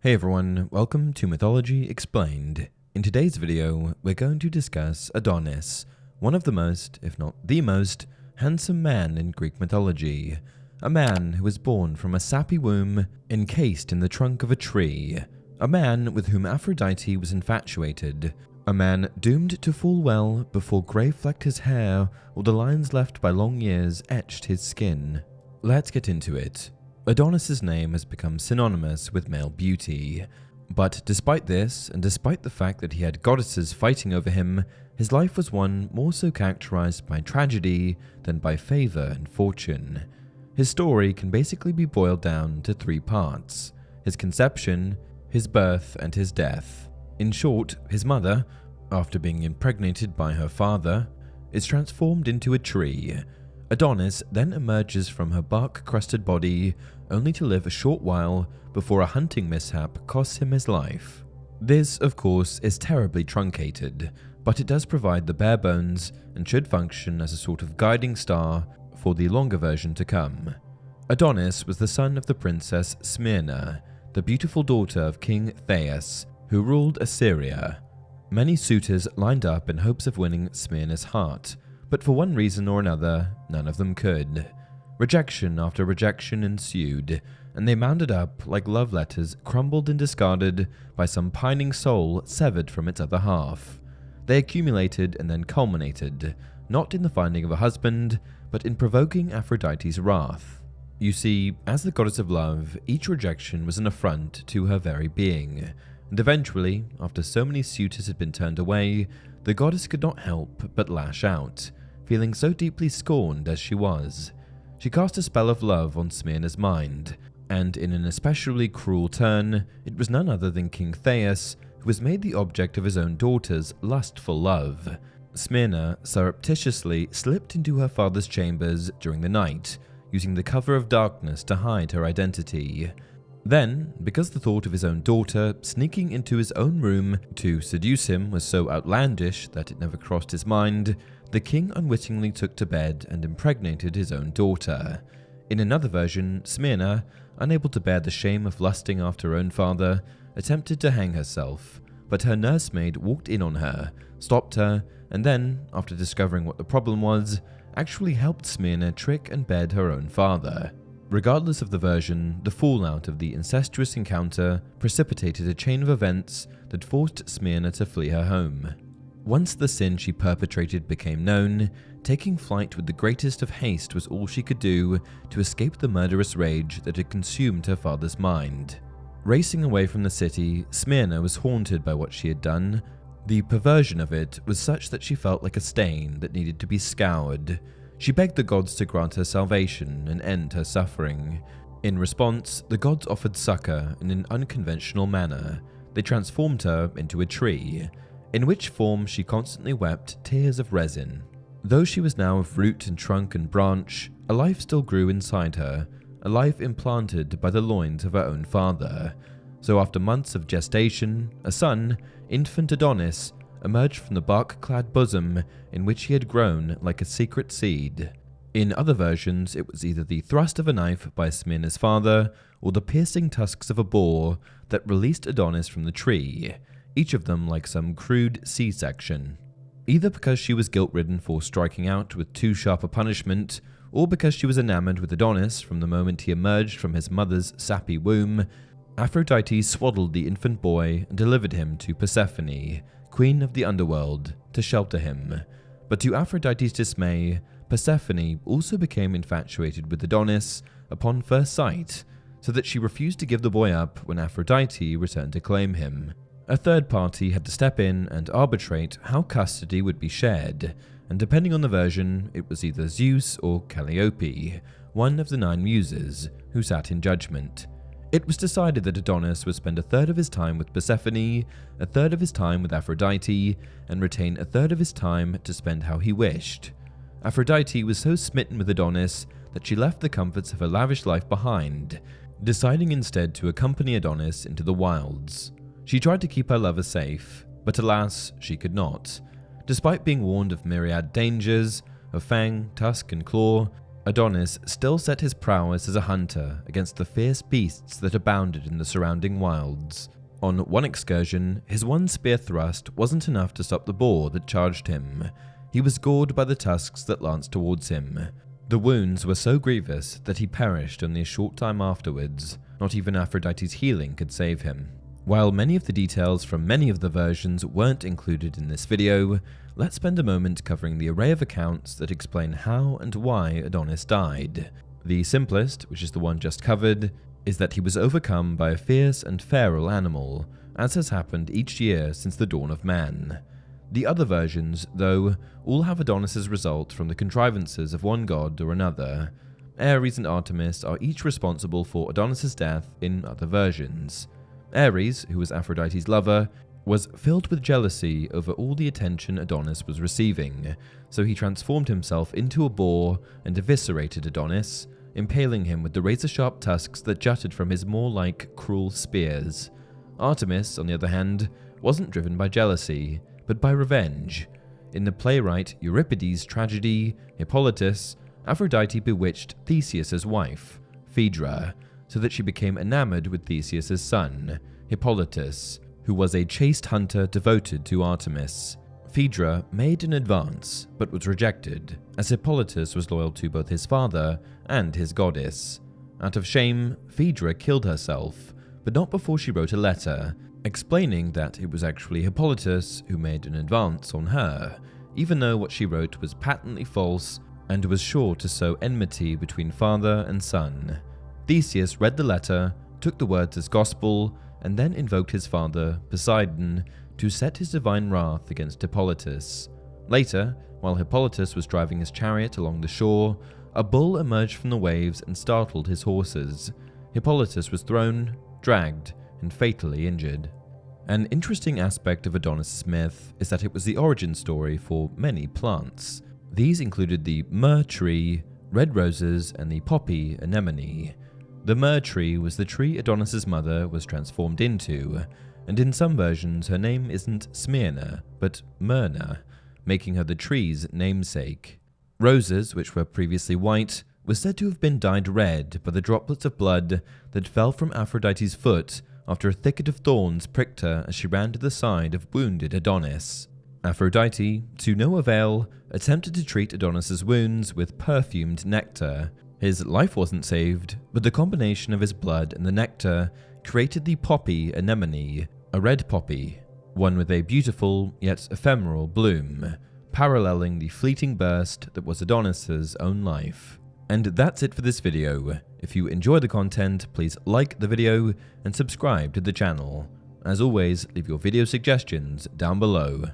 Hey everyone, welcome to Mythology Explained. In today's video, we're going to discuss Adonis, one of the most, if not the most, handsome man in Greek mythology. A man who was born from a sappy womb, encased in the trunk of a tree. A man with whom Aphrodite was infatuated. A man doomed to fall well before grey flecked his hair or the lines left by long years etched his skin. Let's get into it. Adonis's name has become synonymous with male beauty. But despite this, and despite the fact that he had goddesses fighting over him, his life was one more so characterized by tragedy than by favour and fortune. His story can basically be boiled down to three parts: his conception, his birth, and his death. In short, his mother, after being impregnated by her father, is transformed into a tree. Adonis then emerges from her bark-crusted body, only to live a short while before a hunting mishap costs him his life. This, of course, is terribly truncated, but it does provide the bare bones and should function as a sort of guiding star for the longer version to come. Adonis was the son of the princess Smyrna, the beautiful daughter of King Thais, who ruled Assyria. Many suitors lined up in hopes of winning Smyrna's heart, but for one reason or another, none of them could. Rejection after rejection ensued, and they mounted up like love letters crumbled and discarded by some pining soul severed from its other half. They accumulated and then culminated, not in the finding of a husband, but in provoking Aphrodite's wrath. You see, as the goddess of love, each rejection was an affront to her very being, and eventually, after so many suitors had been turned away, the goddess could not help but lash out, feeling so deeply scorned as she was. She cast a spell of love on Smyrna's mind, and in an especially cruel turn, it was none other than King Thais who was made the object of his own daughter's lustful love. Smyrna surreptitiously slipped into her father's chambers during the night, using the cover of darkness to hide her identity. Then, because the thought of his own daughter sneaking into his own room to seduce him was so outlandish that it never crossed his mind, the king unwittingly took to bed and impregnated his own daughter. In another version, Smyrna, unable to bear the shame of lusting after her own father, attempted to hang herself, but her nursemaid walked in on her, stopped her, and then, after discovering what the problem was, actually helped Smyrna trick and bed her own father. Regardless of the version, the fallout of the incestuous encounter precipitated a chain of events that forced Smyrna to flee her home. Once the sin she perpetrated became known, taking flight with the greatest of haste was all she could do to escape the murderous rage that had consumed her father's mind. Racing away from the city, Smyrna was haunted by what she had done. The perversion of it was such that she felt like a stain that needed to be scoured. She begged the gods to grant her salvation and end her suffering. In response, the gods offered succor in an unconventional manner. They transformed her into a tree, in which form she constantly wept tears of resin. Though she was now of root and trunk and branch, a life still grew inside her, a life implanted by the loins of her own father. So after months of gestation, a son, infant Adonis, emerged from the bark-clad bosom in which he had grown like a secret seed. In other versions, it was either the thrust of a knife by Smyrna's father or the piercing tusks of a boar that released Adonis from the tree, each of them like some crude C-section. Either because she was guilt-ridden for striking out with too sharp a punishment, or because she was enamored with Adonis from the moment he emerged from his mother's sappy womb, Aphrodite swaddled the infant boy and delivered him to Persephone, queen of the underworld, to shelter him. But to Aphrodite's dismay, Persephone also became infatuated with Adonis upon first sight, so that she refused to give the boy up when Aphrodite returned to claim him. A third party had to step in and arbitrate how custody would be shared, and depending on the version, it was either Zeus or Calliope, one of the 9 muses, who sat in judgment. It was decided that Adonis would spend a third of his time with Persephone, a third of his time with Aphrodite, and retain a third of his time to spend how he wished. Aphrodite was so smitten with Adonis that she left the comforts of her lavish life behind, deciding instead to accompany Adonis into the wilds. She tried to keep her lover safe, but alas, she could not. Despite being warned of myriad dangers, of fang, tusk, and claw, Adonis still set his prowess as a hunter against the fierce beasts that abounded in the surrounding wilds. On one excursion, his one spear thrust wasn't enough to stop the boar that charged him. He was gored by the tusks that lanced towards him. The wounds were so grievous that he perished only a short time afterwards. Not even Aphrodite's healing could save him. While many of the details from many of the versions weren't included in this video, let's spend a moment covering the array of accounts that explain how and why Adonis died. The simplest, which is the one just covered, is that he was overcome by a fierce and feral animal, as has happened each year since the dawn of man. The other versions, though, all have Adonis's result from the contrivances of one god or another. Ares and Artemis are each responsible for Adonis's death in other versions. Ares, who was Aphrodite's lover, was filled with jealousy over all the attention Adonis was receiving, so he transformed himself into a boar and eviscerated Adonis, impaling him with the razor-sharp tusks that jutted from his more like cruel spears. Artemis, on the other hand, wasn't driven by jealousy, but by revenge. In the playwright Euripides' tragedy, Hippolytus, Aphrodite bewitched Theseus's wife, Phaedra, so that she became enamored with Theseus's son, Hippolytus, who was a chaste hunter devoted to Artemis. Phaedra made an advance, but was rejected, as Hippolytus was loyal to both his father and his goddess. Out of shame, Phaedra killed herself, but not before she wrote a letter, explaining that it was actually Hippolytus who made an advance on her, even though what she wrote was patently false and was sure to sow enmity between father and son. Theseus read the letter, took the words as gospel, and then invoked his father, Poseidon, to set his divine wrath against Hippolytus. Later, while Hippolytus was driving his chariot along the shore, a bull emerged from the waves and startled his horses. Hippolytus was thrown, dragged, and fatally injured. An interesting aspect of Adonis' myth is that it was the origin story for many plants. These included the myrrh tree, red roses, and the poppy anemone. The myrrh tree was the tree Adonis' mother was transformed into, and in some versions her name isn't Smyrna, but Myrna, making her the tree's namesake. Roses, which were previously white, were said to have been dyed red by the droplets of blood that fell from Aphrodite's foot after a thicket of thorns pricked her as she ran to the side of wounded Adonis. Aphrodite, to no avail, attempted to treat Adonis' wounds with perfumed nectar. His life wasn't saved, but the combination of his blood and the nectar created the poppy anemone, a red poppy, one with a beautiful yet ephemeral bloom, paralleling the fleeting burst that was Adonis' own life. And that's it for this video. If you enjoy the content, please like the video and subscribe to the channel. As always, leave your video suggestions down below.